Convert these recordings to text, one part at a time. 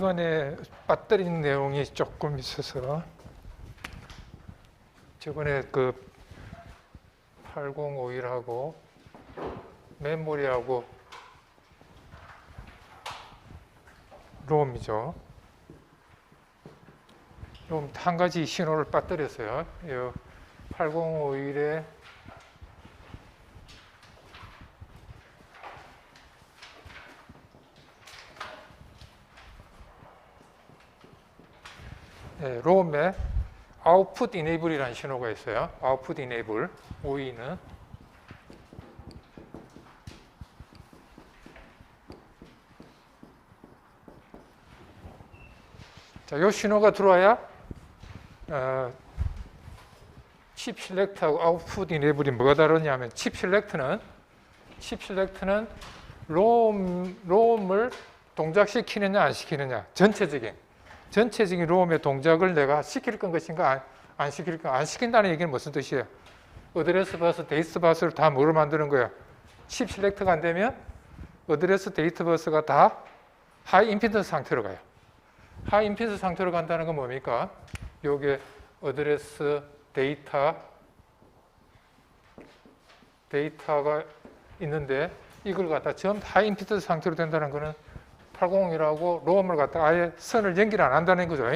이번에 배터리 내용이 조금 있어서 저번에 그 8051하고 메모리하고 롬이죠. 롬 한 가지 신호를 빠뜨렸어요. 8051에 롬에 아웃풋 이네이블이라는 신호가 있어요. 아웃풋 이네이블 OE는 자, 이 신호가 들어와야 칩 셀렉트하고 아웃풋 이네이블이 뭐가 다르냐면 칩 셀렉트는 롬을 동작시키느냐 안 시키느냐 전체적인 롬의 동작을 내가 시킬 것인가 안 시킬 거 안 시킨다는 얘기는 무슨 뜻이에요? 어드레스 버스, 데이트 버스를 다 뭐로 만드는 거야? 칩 셀렉트가 안 되면 어드레스, 데이트 버스가 다 하이 임피던스 상태로 가요. 하이 임피던스 상태로 간다는 건 뭡니까? 요게 어드레스, 데이터가 있는데 이걸 갖다 전부 하이 임피던스 상태로 된다는 거는 801하고 롬을 갖다 아예 선을 연결 안 한다는 거죠.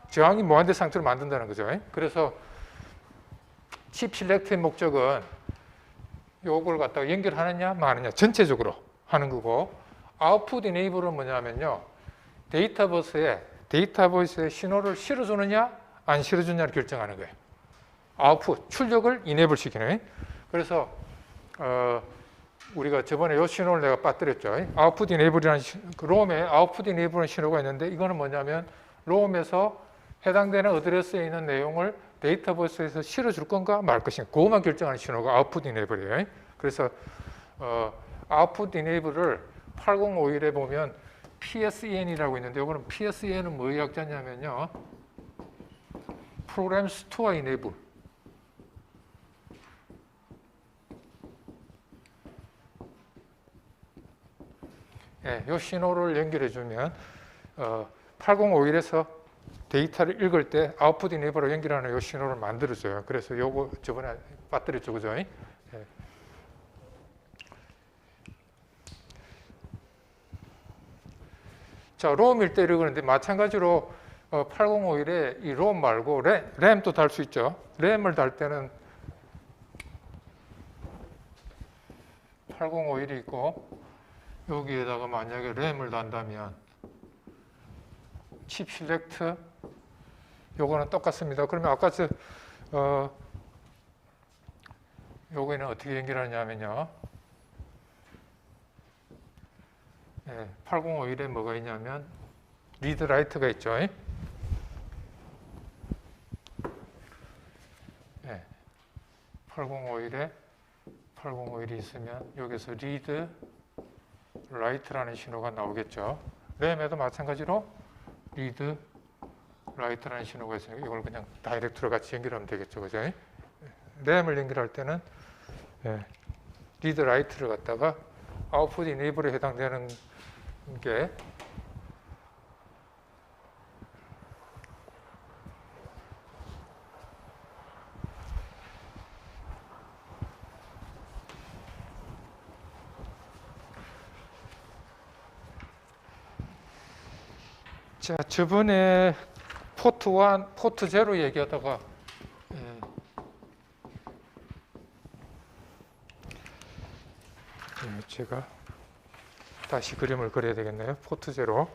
저항이 무한대 상태로 만든다는 거죠. 그래서 칩 셀렉트의 목적은 요걸 갖다가 연결하느냐 마느냐 전체적으로 하는 거고, 아웃풋 이네이블은 뭐냐면요, 데이터버스에 신호를 실어주느냐 안 실어주느냐를 결정하는 거예요. 아웃풋, 출력을 이네이블 시키는. 그래서 우리가 저번에 이 신호를 내가 빠뜨렸죠. 아웃풋 이네이블이라는 롬에 아웃풋 이네이블이라는 신호가 있는데, 이거는 뭐냐면 롬에서 해당되는 어드레스에 있는 내용을 데이터버스에서 실어줄 건가 말 것인가, 그것만 결정하는 신호가 아웃풋 이네이블이에요. 그래서 아웃풋 이네이블을 8051에 보면 PSEN이라고 있는데, 이거는 PSEN은 뭐의 약자냐면요, 프로그램 스토어 이네이블. 이 신호를 연결해 주면 8051에서 데이터를 읽을 때 아웃풋 이네이블로 연결하는 이 신호를 만들어줘요. 그래서 요거 저번에 빠뜨렸죠, 그죠? 자, 롬일 때 이러는데 마찬가지로 8051에 이 롬 말고 램도 달 수 있죠. 램을 달 때는 8051이 있고, 여기에다가 만약에 램을 단다면 칩 셀렉트 요거는 똑같습니다. 그러면 아까 요거는 어떻게 연결하냐면요, 8051에 뭐가 있냐면 리드 라이트가 있죠. 8051이 있으면 여기서 리드 라이트라는 신호가 나오겠죠. 램에도 마찬가지로 리드 라이트라는 신호가 있으니까 이걸 그냥 다이렉트로 같이 연결하면 되겠죠, 그죠? 램을 연결할 때는 리드 라이트를 갖다가 아웃풋 이네이블에 해당되는 게 자, 저번에 포트 1, 포트 0 얘기하다가 제가 다시 그림을 그려야 되겠네요. 포트 0.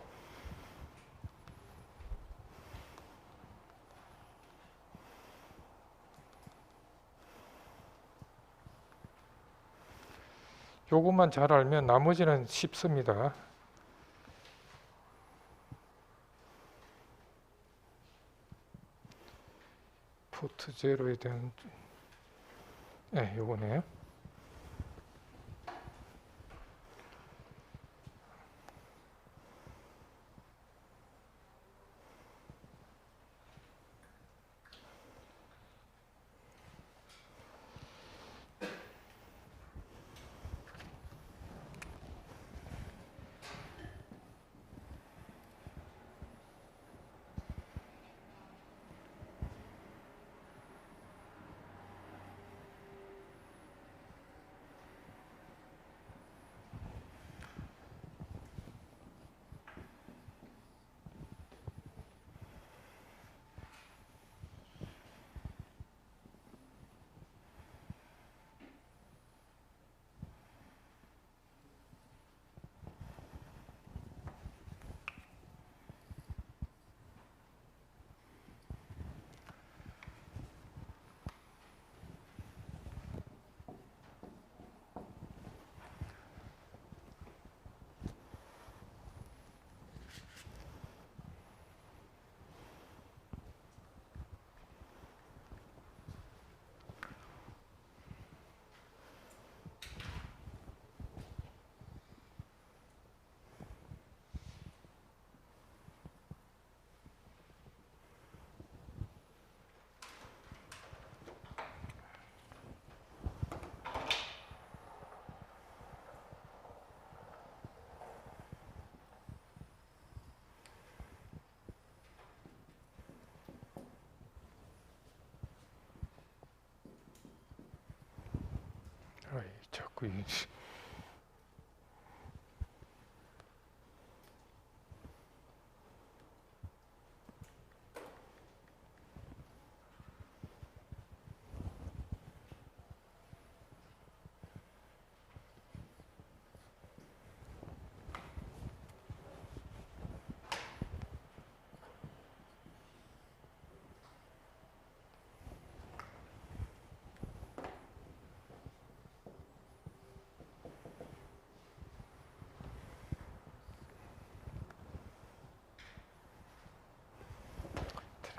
요것만 잘 알면 나머지는 쉽습니다. 포트 0에 대한 요거네요.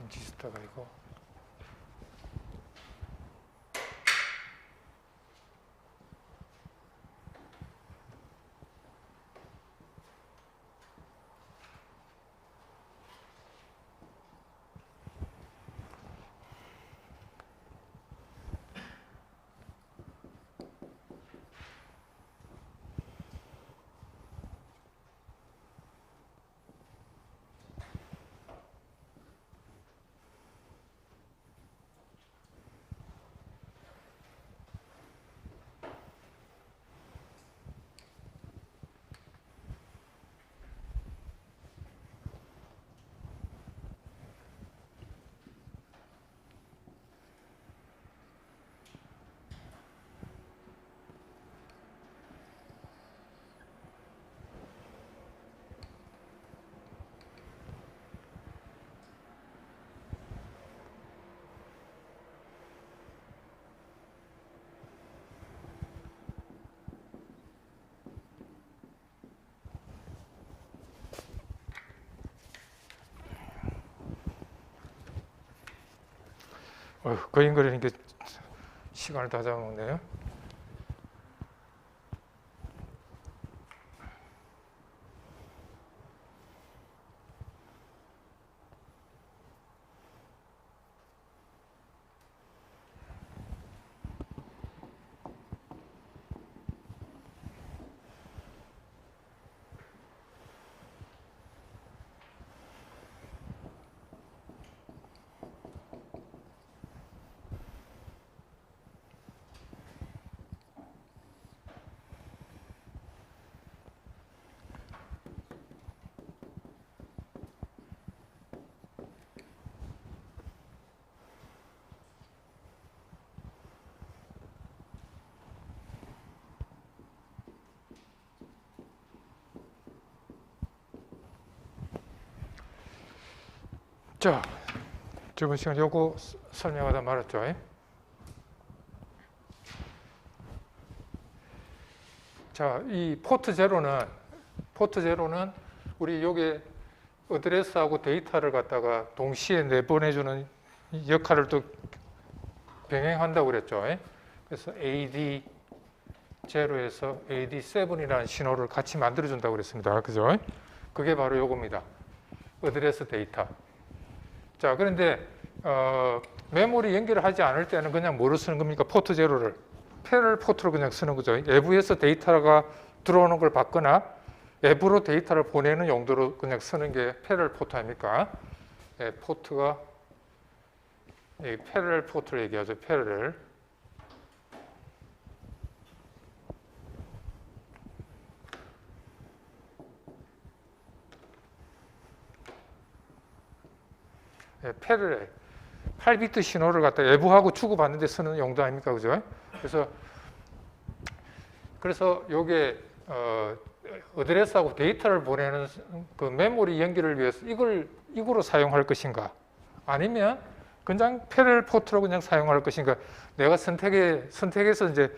트랜지스터가 이거. 그림 그리는 게 시간을 다 잡아먹네요. 자, 저번 시간 요거 설명하다 말았죠. 자, 이 포트 제로는 우리 요게 어드레스하고 데이터를 갖다가 동시에 내보내주는 역할을 또 병행한다고 그랬죠. 그래서 AD0에서 AD7이라는 신호를 같이 만들어준다고 그랬습니다. 그죠? 그게 바로 요겁니다. 어드레스 데이터. 자, 그런데 메모리 연결을 하지 않을 때는 그냥 뭐로 쓰는 겁니까? 포트 제로를 패럴 포트로 그냥 쓰는 거죠. 외부에서 데이터가 들어오는 걸 받거나 외부로 데이터를 보내는 용도로 그냥 쓰는 게 패럴 포트 아닙니까? 포트가 패럴 포트를 얘기하죠. 패럴. 패럴 8비트 신호를 갖다 외부하고 주고받는 데 쓰는 용도 아닙니까? 그죠? 그래서 요게 어드레스하고 데이터를 보내는 그 메모리 연결을 위해서 이거로 사용할 것인가? 아니면 그냥 패럴 포트로 그냥 사용할 것인가? 내가 선택해서 이제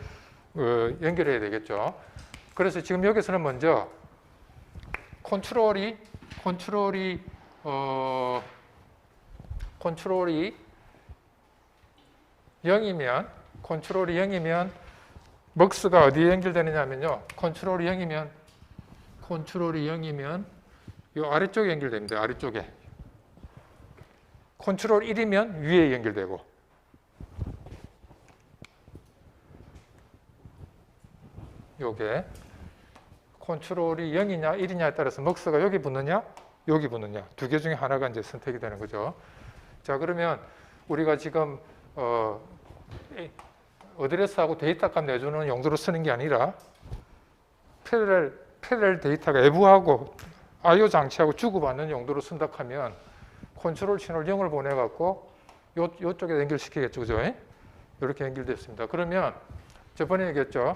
연결해야 되겠죠. 그래서 지금 여기서는 먼저 컨트롤이 0이면 먹스가 어디에 연결되느냐면요. 컨트롤이 0이면 이 아래쪽에 연결됩니다. 아래쪽에. 컨트롤 1이면 위에 연결되고. 요게 컨트롤이 0이냐 1이냐에 따라서 먹스가 여기 붙느냐 여기 붙느냐 두 개 중에 하나가 이제 선택이 되는 거죠. 자, 그러면 우리가 지금 어드레스하고 데이터 값 내주는 용도로 쓰는 게 아니라 패러렐 데이터가 외부하고 I/O 장치하고 주고받는 용도로 쓴다 하면 컨트롤 신호를 0을 보내갖고 요쪽에 연결시키겠죠. 그죠? 이렇게 연결됐습니다. 그러면 저번에 얘기했죠.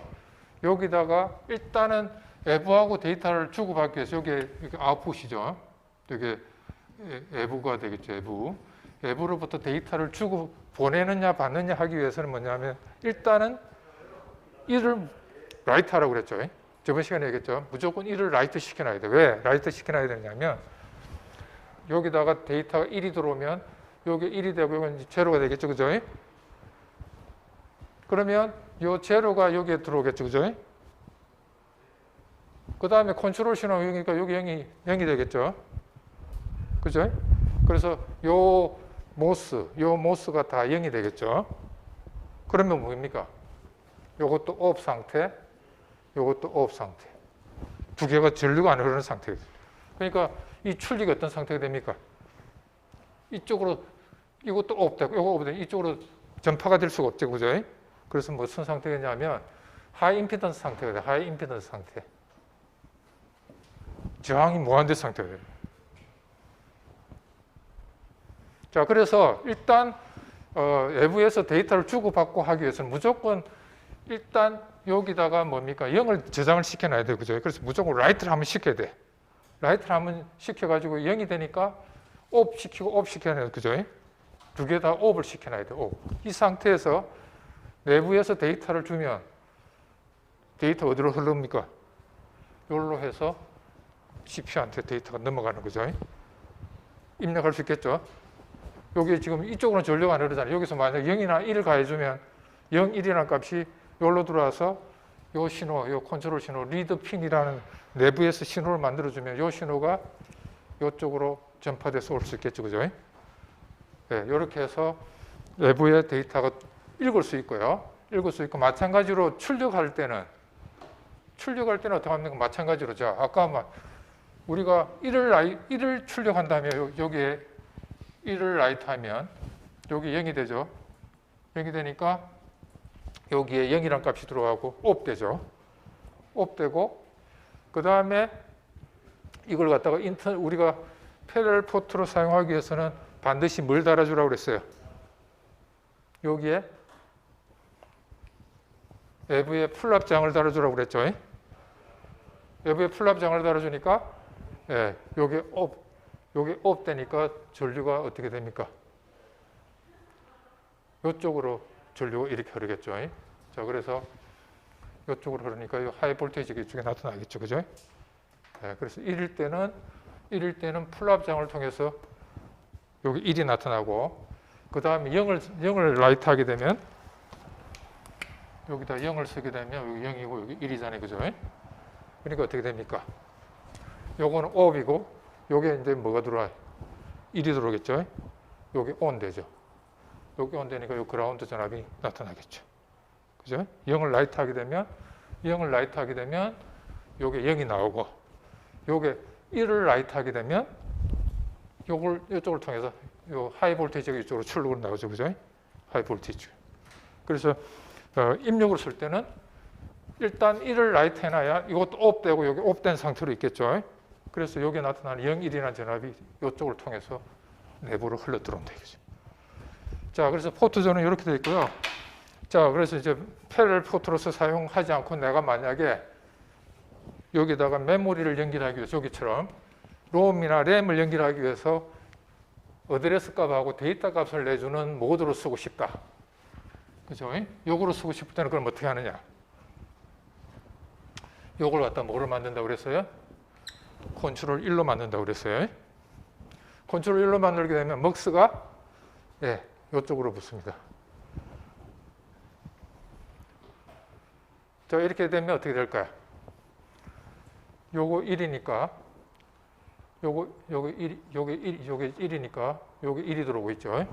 여기다가 일단은 외부하고 데이터를 주고받기 위해서 여기 아웃풋이죠. 이게 외부가 되겠죠. 외부로부터 데이터를 주고 보내느냐 받느냐 하기 위해서는 뭐냐면 일단은 1을 라이트 하라고 그랬죠. 저번 시간에 얘기했죠. 무조건 1을 라이트 시켜놔야 돼. 왜 라이트 시켜놔야 되냐면 여기다가 데이터가 1이 들어오면 여기 1이 되고 여기 제로가 되겠죠. 그죠? 그러면 요 제로가 여기에 들어오겠죠. 그죠? 그 다음에 컨트롤 신호 여기니까 여기 0이 되겠죠. 그죠? 그래서 요 모스가 다 0이 되겠죠. 그러면 뭡니까? 요것도 오프 상태, 요것도 오프 상태. 두 개가 전류가 안 흐르는 상태겠죠. 그러니까 이 출력이 어떤 상태가 됩니까? 이쪽으로 이것도 오프 되고 요거 오프 되고 이쪽으로 전파가 될 수가 없죠. 그죠? 그래서 무슨 상태겠냐면 하이 임피던스 상태가 돼요. 하이 임피던스 상태. 저항이 무한대 상태가 돼요. 자, 그래서 일단 외부에서 데이터를 주고받고 하기 위해서는 무조건 일단 여기다가 뭡니까? 0을 저장을 시켜놔야 돼요. 그죠? 그래서 무조건 라이트를 한번 시켜야 돼. 라이트를 한번 시켜가지고 0이 되니까 오프 시키고 오프 시켜놔야 돼요. 그죠? 두 개 다 오프를 시켜놔야 돼요. 오프. 이 상태에서 내부에서 데이터를 주면 데이터 어디로 흐릅니까? 여기로 해서 CPU한테 데이터가 넘어가는 거죠. 입력할 수 있겠죠? 여기 지금 이쪽으로는 전류가 안 흐르잖아요. 여기서 만약 0이나 1을 가해주면 0, 1이라는 값이 여기로 들어와서 요 신호, 요 컨트롤 신호, 리드 핀이라는 내부에서 신호를 만들어주면 요 신호가 이쪽으로 전파돼서 올 수 있겠죠. 그죠? 네, 이렇게 해서 내부의 데이터가 읽을 수 있고요. 읽을 수 있고 마찬가지로 출력할 때는 어떻게 합니까? 마찬가지로 자, 아까 우리가 1을 출력한다면 여기에 1을 라이트 하면 여기 0이 되죠. 0이 되니까 여기에 0이란 값이 들어가고 오프 되죠. 오프 되고 그 다음에 이걸 갖다가 우리가 패러렐 포트로 사용하기 위해서는 반드시 뭘 달아주라고 그랬어요? 여기에 외부에 풀납장을 달아주라고 그랬죠. 외부에 풀납장을 달아주니까 여기 오프 되니까 전류가 어떻게 됩니까? 이쪽으로 전류가 이렇게 흐르겠죠. 자, 그래서 이쪽으로 흐르니까 이 하이 볼테이지가 이쪽에 나타나겠죠. 그죠? 그래서 1일 때는 풀납장을 통해서 여기 1이 나타나고 그 다음에 0을 라이트 하게 되면 여기다 0을 쓰게 되면 여기 0이고 여기 1이잖아요. 그죠? 그러니까 어떻게 됩니까? 요거는 오프이고 요게 이제 뭐가 들어와요? 1이 들어오겠죠? 요게 온 되죠. 여기 온 되니까 요 그라운드 전압이 나타나겠죠. 그죠? 0을 라이트 하게 되면 요게 0이 나오고 요게 1을 라이트 하게 되면 이쪽을 통해서 요 하이 볼테이지가 이쪽으로 출력으로 나오죠. 그죠? 하이 볼테이지. 그래서 입력을 쓸 때는 일단 1을 라이트 해놔야 이것도 오프되고 여기 오프된 상태로 있겠죠. 그래서 여기에 나타나는 0, 1이라는 전압이 이쪽을 통해서 내부로 흘러 들어온다 이거죠. 자, 그래서 포트존은 이렇게 되어 있고요. 자, 그래서 이제 패러렐 포트로서 사용하지 않고 내가 만약에 여기다가 메모리를 연결하기 위해서 여기처럼 롬이나 램을 연결하기 위해서 어드레스 값하고 데이터 값을 내주는 모드로 쓰고 싶다. 그죠? 요거로 쓰고 싶을 때는 그럼 어떻게 하느냐? 요걸 갖다 뭐로 만든다고 그랬어요? 컨트롤 1로 만든다고 그랬어요. 컨트롤 1로 만들게 되면 먹스가 이쪽으로 붙습니다. 자, 이렇게 되면 어떻게 될까요? 요거 1이니까 요게 1이니까 요게 1이 들어오고 있죠.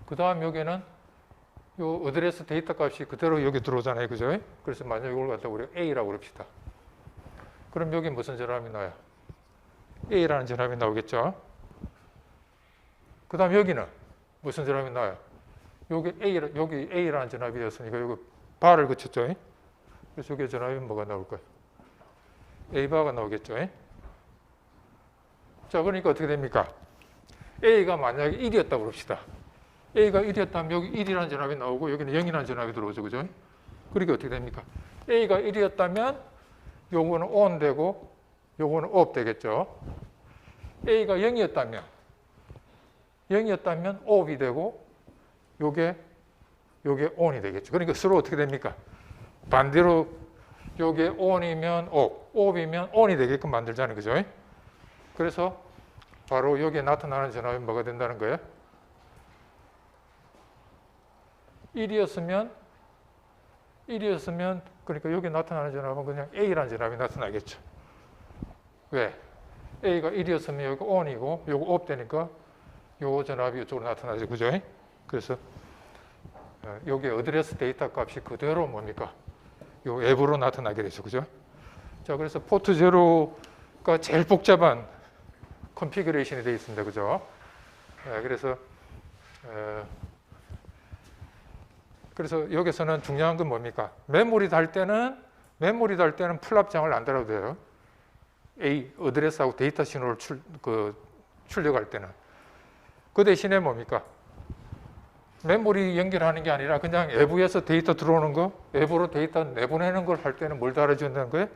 그 다음 여기는 요 어드레스 데이터 값이 그대로 여기 들어오잖아요. 그죠? 그래서 만약 이걸 갖다 우리가 A라고 그럽시다. 그럼 여기 무슨 전압이 나와요? A라는 전압이 나오겠죠. 그 다음 여기는 무슨 전압이 나와요? 여기 A라는 전압이었으니까 여기 바를 그쳤죠. 그래서 여기 전압이 뭐가 나올까요? A바가 나오겠죠. 자, 그러니까 어떻게 됩니까? A가 만약에 1이었다고 그럽시다. A가 1이었다면 여기 1이라는 전압이 나오고 여기는 0이라는 전압이 들어오죠. 그죠? 그러니까 어떻게 됩니까? A가 1이었다면 요거는 ON 되고 요거는 OFF 되겠죠. A가 0이었다면 OFF이 되고 요게 ON이 되겠죠. 그러니까 서로 어떻게 됩니까? 반대로 요게 ON이면 OFF, OFF이면 ON이 되게끔 만들자는 거죠. 그래서 바로 여기에 나타나는 전압이 뭐가 된다는 거예요? 1이었으면 그러니까 여기 나타나는 전압은 그냥 A라는 전압이 나타나겠죠. 왜? A가 1이었으면 여기 ON이고 요거 OFF 되니까 요 전압이 이쪽으로 나타나죠. 그죠? 그래서 여기 어드레스 데이터 값이 그대로 뭡니까? 요 앱으로 나타나게 되죠. 그죠? 자, 그래서 포트 제로가 제일 복잡한 컨피그레이션이 되어 있습니다. 그죠? 그래서 여기서는 중요한 건 뭡니까? 메모리 달 때는 풀압장을 안 달아도 돼요. 어드레스하고 데이터 신호를 출력할 때는. 그 대신에 뭡니까? 메모리 연결하는 게 아니라 그냥 앱에서 데이터 들어오는 거, 앱으로 데이터 내보내는 걸 할 때는 뭘 달아준다는 거예요?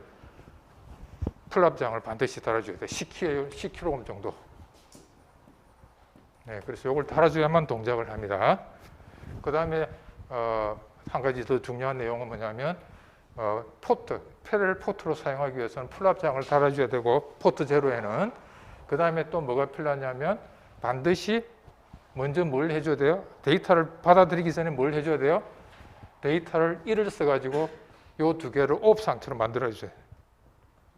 풀압장을 반드시 달아줘야 돼. 10kΩ 정도. 네, 그래서 이걸 달아줘야만 동작을 합니다. 그 다음에 한 가지 더 중요한 내용은 뭐냐면 패럴 포트로 사용하기 위해서는 풀압장을 달아줘야 되고 포트 제로에는 그 다음에 또 뭐가 필요하냐면 반드시 먼저 뭘 해줘야 돼요? 데이터를 받아들이기 전에 뭘 해줘야 돼요? 데이터를 1을 써가지고 요 두 개를 OFF 상태로 만들어줘야 돼요.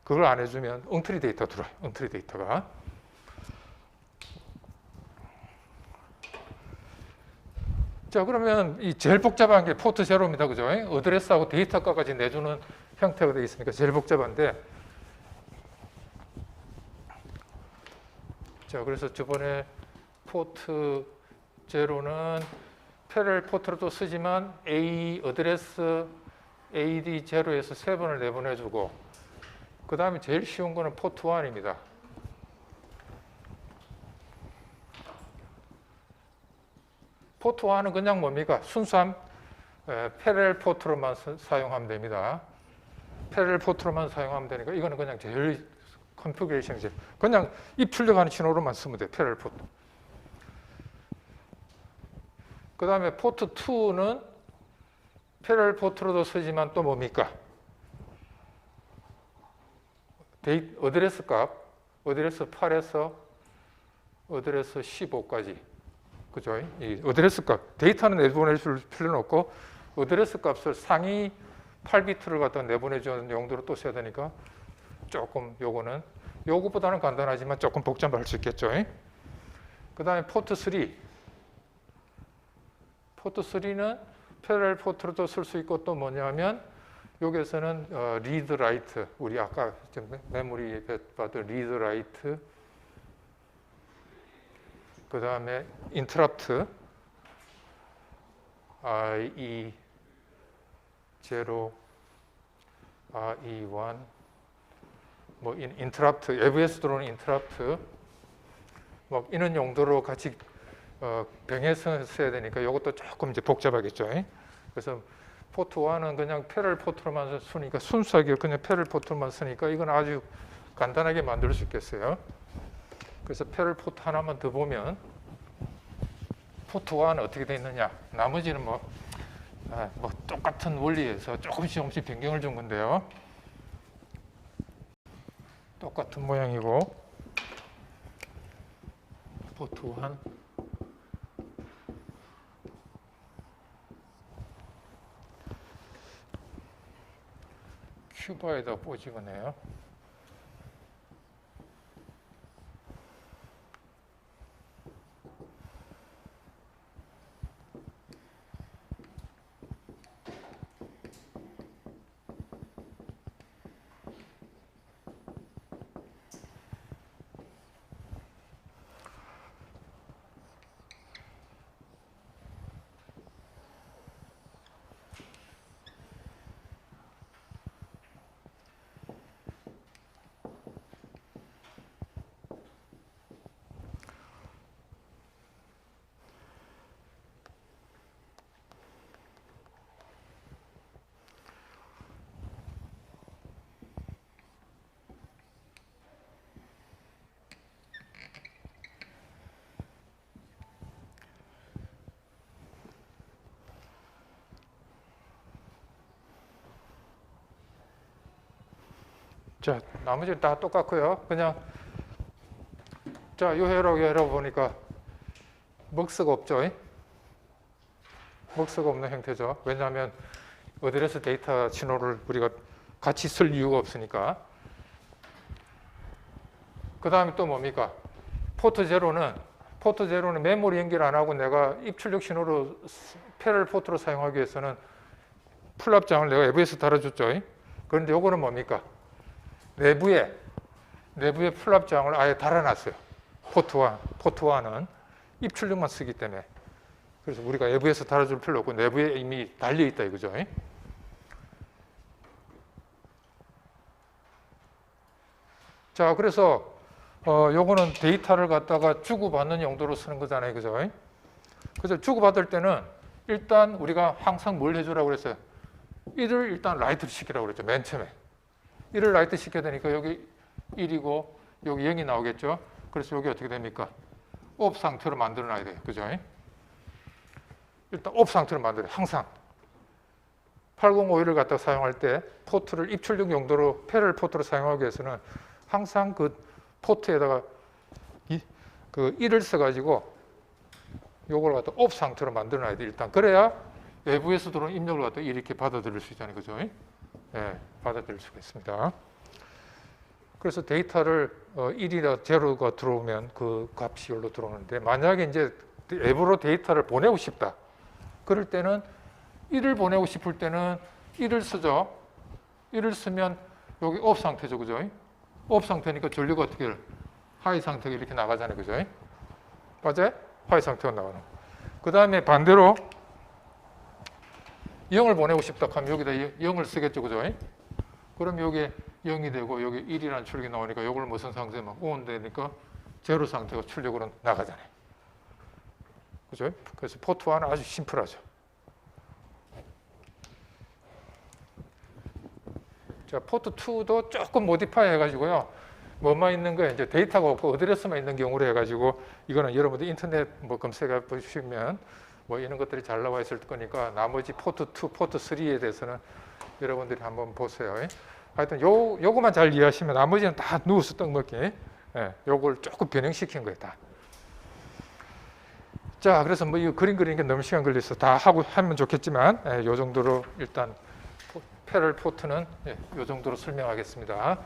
그걸 안 해주면 엉터리 데이터 들어와요. 엉터리 데이터가. 자, 그러면 이 제일 복잡한 게 포트 제로입니다. 그죠? 어드레스하고 데이터값까지 내주는 형태가 되어 있으니까 제일 복잡한데. 자, 그래서 저번에 포트 제로는 패럴 포트로도 쓰지만 어드레스 AD 제로에서 3번을 내보내주고 그 다음에 제일 쉬운 거는 포트 1입니다. 포트 1은 그냥 뭡니까? 순수한 패럴 포트로만 사용하면 됩니다. 패럴 포트로만 사용하면 되니까 이거는 그냥 제일 컨피그레이션이죠. 그냥 입 출력하는 신호로만 쓰면 돼요. 패럴 포트. 그 다음에 포트 2는 패럴 포트로도 쓰지만 또 뭡니까? 어드레스 값, 어드레스 8에서 어드레스 15까지. 그죠? 이 어드레스 값, 데이터는 내보내줄 필요는 없고, 어드레스 값을 상위 8비트를 갖다 내보내주는 용도로 또 써야 되니까, 조금 요거는, 요거보다는 간단하지만 조금 복잡할 수 있겠죠? 그 다음에 포트 3. 포트 3는 패럴 포트로도 쓸 수 있고 또 뭐냐면, 여기에서는 리드 라이트, 우리 아까 메모리에 봤던 리드 라이트, 그 다음에 인터럽트, RE0, RE1, 뭐 인터럽트, 앱에서 들어오는 인터럽트, 뭐 이런 용도로 같이 병해서 써야 되니까 이것도 조금 이제 복잡하겠죠. 그래서 포트 1은 그냥 패럴 포트로만 쓰니까 순수하게 그냥 패럴 포트로만 쓰니까 이건 아주 간단하게 만들 수 있겠어요. 그래서 패럴 포트 하나만 더 보면 포트 1은 어떻게 되어 있느냐. 나머지는 뭐 똑같은 원리에서 조금씩 변경을 준 건데요. 똑같은 모양이고 포트 1 큐바에다 꽂이거네요. 자, 나머지는 다 똑같고요. 그냥 자, 요 회로 보니까 먹스가 없죠. 먹스가 없는 형태죠. 왜냐하면 어드레스 데이터 신호를 우리가 같이 쓸 이유가 없으니까. 그 다음에 또 뭡니까? 포트 제로는 메모리 연결 안 하고 내가 입출력 신호로 패럴 포트로 사용하기 위해서는 풀납장을 내가 외부에서 달아줬죠. 그런데 요거는 뭡니까? 내부에 풀납장을 아예 달아놨어요. 포트와는 입출력만 쓰기 때문에. 그래서 우리가 외부에서 달아줄 필요 없고 내부에 이미 달려있다 이거죠. 자, 그래서 요거는 데이터를 갖다가 주고받는 용도로 쓰는 거잖아요. 그죠? 그래서 주고받을 때는 일단 우리가 항상 뭘 해주라고 그랬어요? 1을 일단 라이트를 시키라고 그랬죠. 맨 처음에. 1을 라이트 시켜야 되니까 여기 1이고 여기 0이 나오겠죠. 그래서 여기 어떻게 됩니까? 옵 상태로 만들어 놔야 돼요. 그죠? 일단 옵 상태로 만들어요. 항상. 8051을 갖다 사용할 때 포트를 입출력 용도로 패럴 포트로 사용하기 위해서는 항상 그 포트에다가 그 1을 써가지고 요걸 갖다 옵 상태로 만들어 놔야 돼. 일단 그래야 외부에서 들어오는 입력을 갖다 이렇게 받아들일 수 있잖아요. 그죠? 네, 받아들일 수가 있습니다. 그래서 데이터를 1이나 제로가 들어오면 그 값이 여기로 들어오는데 만약에 이제 앱으로 데이터를 보내고 싶다. 그럴 때는 1을 보내고 싶을 때는 1을 쓰죠. 1을 쓰면 여기 옵 상태죠. 그죠? 옵 상태니까 전류가 어떻게 해요? 하이 상태가 이렇게 나가잖아요. 그죠? 맞아요? 하이 상태가 나가는. 그 다음에 반대로 0을 보내고 싶다 하면 여기다 0을 쓰겠죠. 그죠? 그럼 여기 0이 되고 여기 1이라는 출력이 나오니까 이걸 무슨 상태면 ON 되니까 제로 상태가 출력으로 나가잖아요. 그죠? 그래서 포트 1은 아주 심플하죠. 자, 포트 2도 조금 모디파이 해가지고요. 뭐만 있는 거예요? 이제 데이터가 없고 어드레스만 있는 경우로 해가지고 이거는 여러분들 인터넷 뭐 검색해 보시면 뭐 이런 것들이 잘 나와 있을 거니까 나머지 포트 2, 포트 3에 대해서는 여러분들이 한번 보세요. 하여튼 요거만 잘 이해하시면 나머지는 다 누워서 떡 먹기. 예, 요걸 조금 변형시킨 거예요, 다. 자, 그래서 뭐 이 그림 그리는 게 너무 시간 걸려서 다 하면 좋겠지만 요 정도로 일단 패럴 포트는 요 정도로 설명하겠습니다.